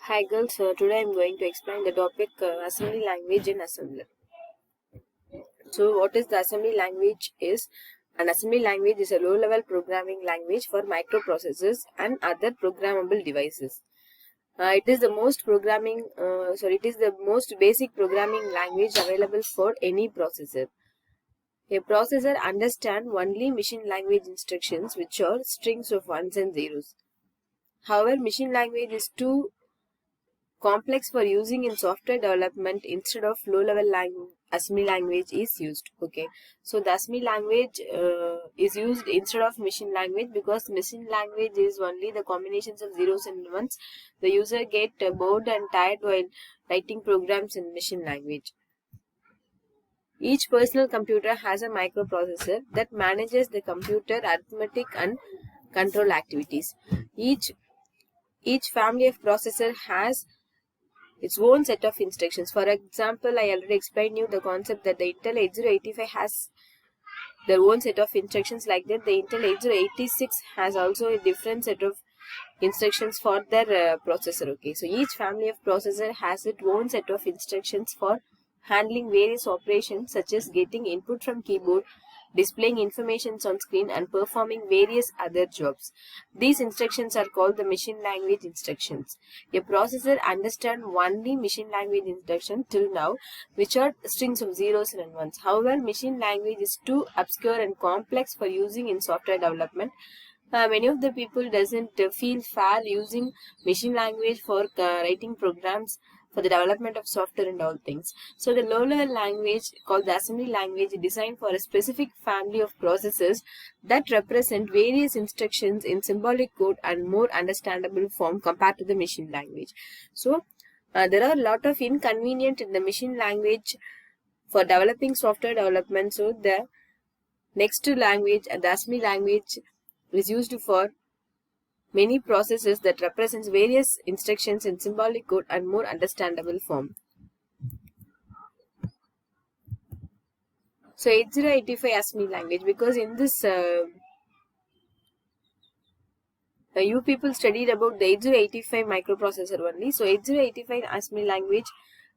Hi girls, today I am going to explain the topic assembly language in assembler. So what is the assembly language is? An assembly language is a low-level programming language for microprocessors and other programmable devices. It is the most basic programming language available for any processor. A processor understands only machine language instructions, which are strings of ones and zeros. However, machine language is too complex for using in software development. Instead of low-level assembly language is used. Okay, so the assembly language is used instead of machine language because machine language is only the combinations of zeros and ones. The user get bored and tired while writing programs in machine language. Each personal computer has a microprocessor that manages the computer arithmetic and control activities. Each family of processor has its own set of instructions. For example, I already explained you the concept that the Intel 8085 has their own set of instructions. Like that, the Intel 8086 has also a different set of instructions for their processor. Okay, so each family of processor has its own set of instructions for handling various operations such as getting input from keyboard, displaying information on screen, and performing various other jobs. These instructions are called the machine language instructions. A processor understands only machine language instructions till now, which are strings of zeros and ones. However, machine language is too obscure and complex for using in software development. Many of the people doesn't feel fair using machine language for writing programs for the development of software and all things. So the low-level language called the assembly language is designed for a specific family of processes that represent various instructions in symbolic code and more understandable form compared to the machine language. So there are a lot of inconvenience in the machine language for developing software development. So the next language, the assembly language, is used for many processes that represents various instructions in symbolic code and more understandable form. So 8085 assembly language, because in this you people studied about the 8085 microprocessor only. So 8085 assembly language,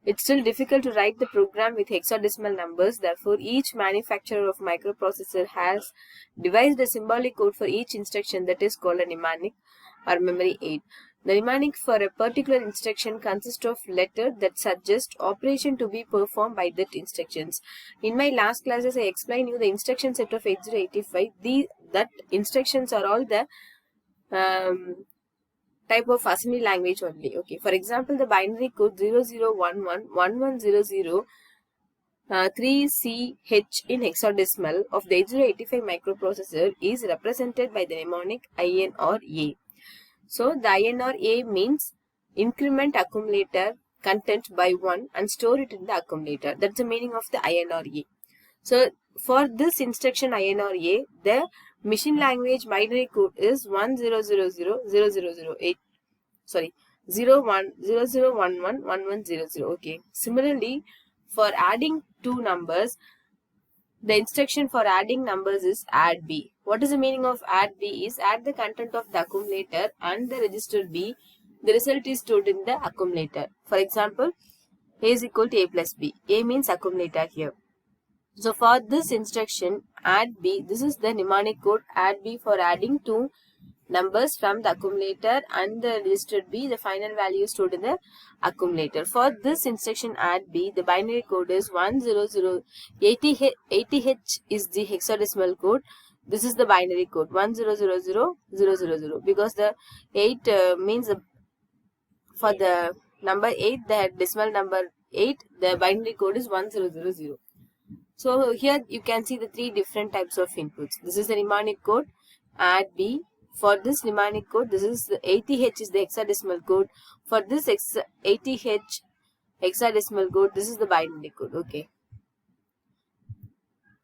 it's still difficult to write the program with hexadecimal numbers. Therefore, each manufacturer of microprocessor has devised a symbolic code for each instruction that is called a mnemonic or memory aid. The mnemonic for a particular instruction consists of letters that suggest operation to be performed by that instructions. In my last classes, I explained you the instruction set of 8085. That instructions are all the type of assembly language only. Okay, for example, the binary code 00111100 3CH in hexadecimal of the 8085 microprocessor is represented by the mnemonic INRA. So the INRA means increment accumulator content by 1 and store it in the accumulator. That's the meaning of the INRA. So for this instruction INRA, the machine language binary code is 10000008. Sorry, 0100111100. Okay. Similarly, for adding two numbers, the instruction for adding numbers is add B. What is the meaning of add B? Is add the content of the accumulator and the register B. The result is stored in the accumulator. For example, A is equal to A plus B. A means accumulator here. So for this instruction add B, this is the mnemonic code add B for adding two numbers from the accumulator and the register B. The final value is stored in the accumulator. For this instruction add B, the binary code is 100. 80H is the hexadecimal code. This is the binary code 1000000 because the 8 means for the number 8, the decimal number 8, the binary code is 1000. So here you can see the three different types of inputs. This is the mnemonic code add B. For this mnemonic code, this is the 80H is the hexadecimal code. For this 80H hexadecimal code, this is the binary code. Okay.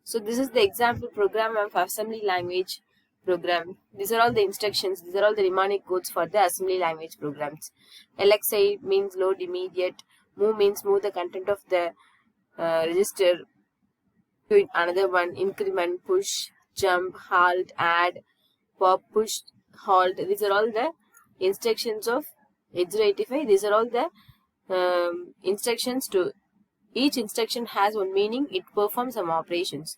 So this is the example program of assembly language program. These are all the instructions. These are all the mnemonic codes for the assembly language programs. LXI means load immediate. Move means move the content of the register to another one. Increment, push, jump, halt, add, pop, push, halt. These are all the instructions of 8085. These are all the instructions. To each instruction has one meaning. It performs some operations.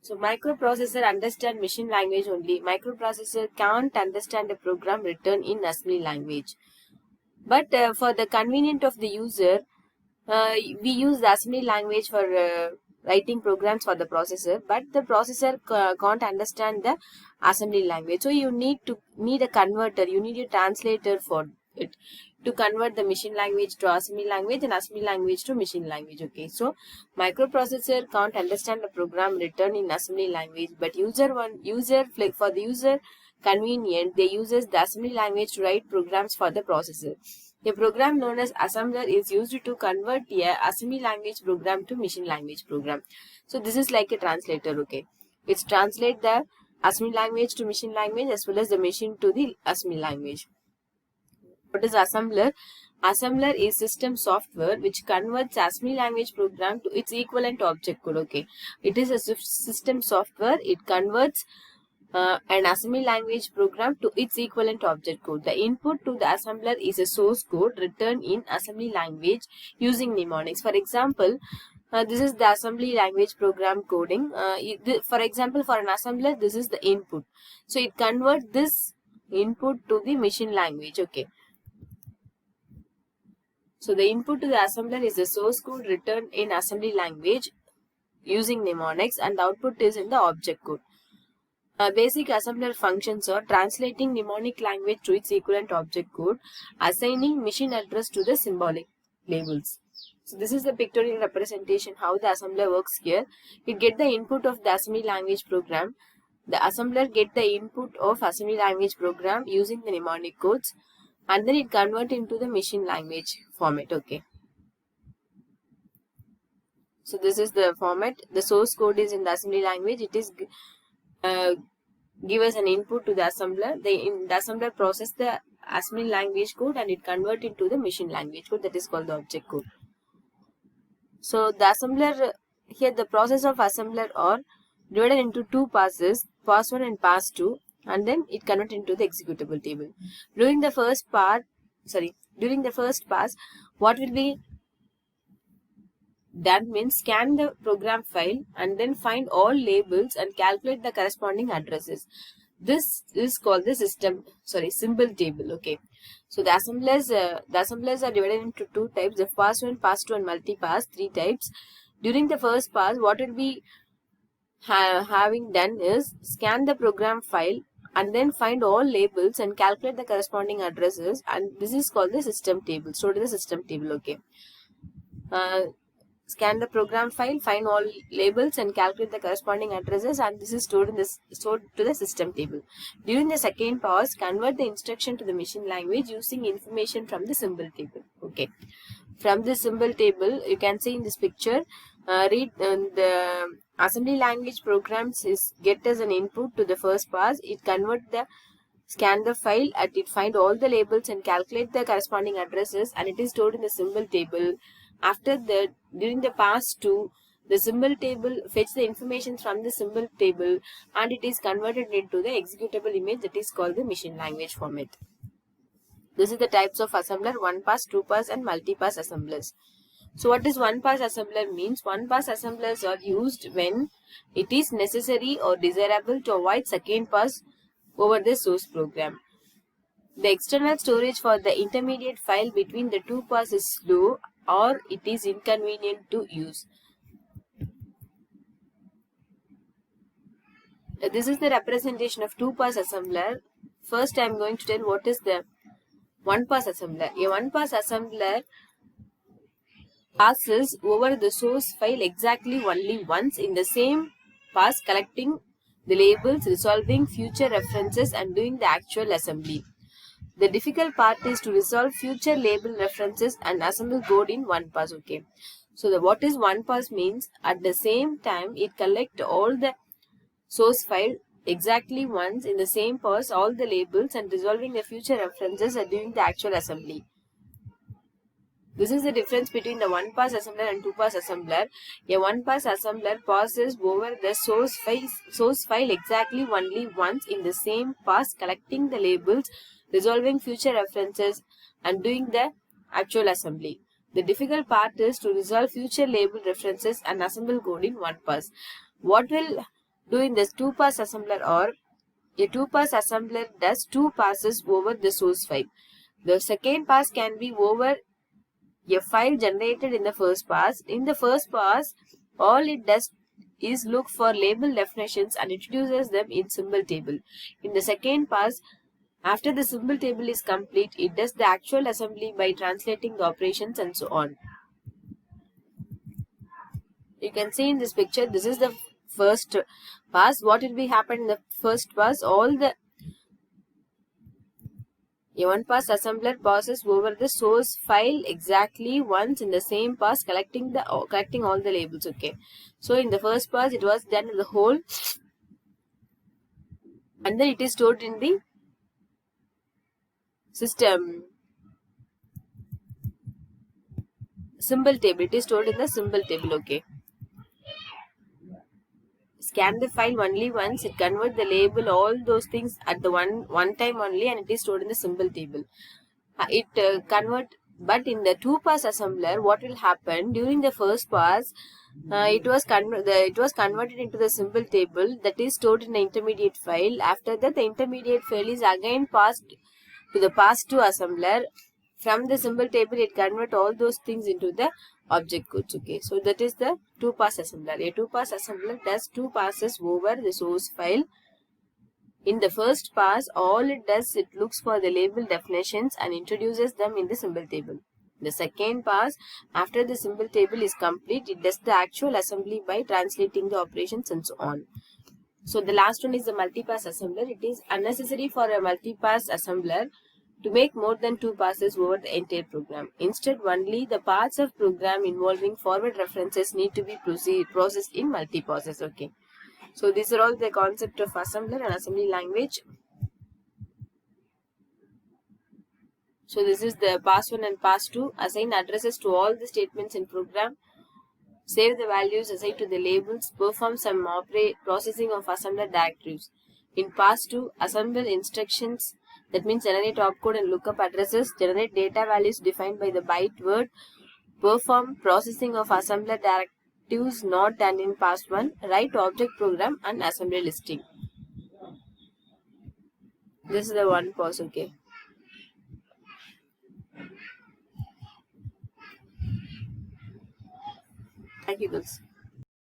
So microprocessor understand machine language only. Microprocessor can't understand a program written in assembly language. But for the convenience of the user, we use the assembly language for writing programs for the processor, but the processor can't understand the assembly language. So you need a converter, you need a translator for it to convert the machine language to assembly language and assembly language to machine language. Okay, so microprocessor can't understand the program written in assembly language, but for the user convenient, they uses the assembly language to write programs for the processor. A program known as assembler is used to convert a assembly language program to machine language program. So this is like a translator. Okay, it's translate the assembly language to machine language as well as the machine to the assembly language. What is assembler? Assembler is system software which converts assembly language program to its equivalent object code. Okay, it is a system software. It converts an assembly language program to its equivalent object code. The input to the assembler is a source code written in assembly language using mnemonics. For example, this is the assembly language program coding. For example, for an assembler, this is the input. So it converts this input to the machine language. Okay. So the input to the assembler is the source code written in assembly language using mnemonics, and the output is in the object code. Basic assembler functions are translating mnemonic language to its equivalent object code, assigning machine address to the symbolic labels. So this is the pictorial representation how the assembler works here. It get the input of the assembly language program. The assembler get the input of assembly language program using the mnemonic codes, and then it convert into the machine language format. Okay. So this is the format. The source code is in the assembly language. It is give us an input to the assembler. The assembler process the assembly language code and it convert into the machine language code, that is called the object code. So the assembler, here the process of assembler are divided into two passes, pass 1 and pass 2, and then it convert into the executable table. During the first pass, what will be done means scan the program file and then find all labels and calculate the corresponding addresses. This is called the symbol table. Okay. So the assemblers are divided into two types: the pass 1, pass 2, and multi-pass, 3 types. During the first pass, what will be having done is scan the program file and then find all labels and calculate the corresponding addresses, and this is called the system table. Stored in the system table. Okay. Scan the program file, find all labels and calculate the corresponding addresses, and this is stored to the system table. During the second pass, convert the instruction to the machine language using information from the symbol table. Okay. From the symbol table, you can see in this picture, read the assembly language programs is get as an input to the first pass. It scan the file, and it find all the labels and calculate the corresponding addresses, and it is stored in the symbol table. After that, during the pass 2, the symbol table fetch the information from the symbol table and it is converted into the executable image, that is called the machine language format. This is the types of assembler: one pass, two pass, and multi-pass assemblers. So what is one pass assembler means? One pass assemblers are used when it is necessary or desirable to avoid second pass over the source program. The external storage for the intermediate file between the two pass is slow or it is inconvenient to use. This is the representation of two pass assembler. First I am going to tell what is the one pass assembler. A one pass assembler passes over the source file exactly only once in the same pass, collecting the labels, resolving future references, and doing the actual assembly. The difficult part is to resolve future label references and assemble code in one pass. Okay. So what is one pass means? At the same time, it collects all the source file exactly once in the same pass, all the labels, and resolving the future references and doing the actual assembly. This is the difference between the one-pass assembler and two-pass assembler. A one-pass assembler passes over the source file exactly only once in the same pass, collecting the labels, resolving future references, and doing the actual assembly. The difficult part is to resolve future label references and assemble code in one pass. What will do in this two-pass assembler, or a two-pass assembler does two passes over the source file. The second pass can be over a file generated in the first pass. In the first pass, all it does is look for label definitions and introduces them in symbol table. In the second pass, after the symbol table is complete, it does the actual assembly by translating the operations and so on. You can see in this picture, this is the first pass. What will be happen in the first pass? A one-pass assembler passes over the source file exactly once in the same pass, collecting all the labels. Okay, so in the first pass it was done in the whole, and then it is stored in the system symbol table. It is stored in the symbol table. Okay. Scan the file only once, it convert the label, all those things at the one time only, and it is stored in the symbol table. But in the two-pass assembler, what will happen during the first pass? It was converted into the symbol table that is stored in the intermediate file. After that, the intermediate file is again passed to the pass to assembler. From the symbol table, it convert all those things into the object codes. Okay, so that is the two-pass assembler. A two-pass assembler does two passes over the source file. In the first pass, all it does, it looks for the label definitions and introduces them in the symbol table. The second pass, after the symbol table is complete, it does the actual assembly by translating the operations and so on. So the last one is the multi-pass assembler. It is unnecessary for a multi-pass assembler to make more than two passes over the entire program. Instead, only the parts of program involving forward references need to be processed in multi-passes. Okay. So these are all the concept of assembler and assembly language. So this is the pass 1 and pass 2. Assign addresses to all the statements in program. Save the values assigned to the labels. Perform some processing of assembler directives. In pass 2, assemble instructions. That means generate opcode and lookup addresses. Generate data values defined by the byte word. Perform processing of assembler directives not done in pass 1. Write object program and assembly listing. This is the one pass. Okay. Thank you, girls.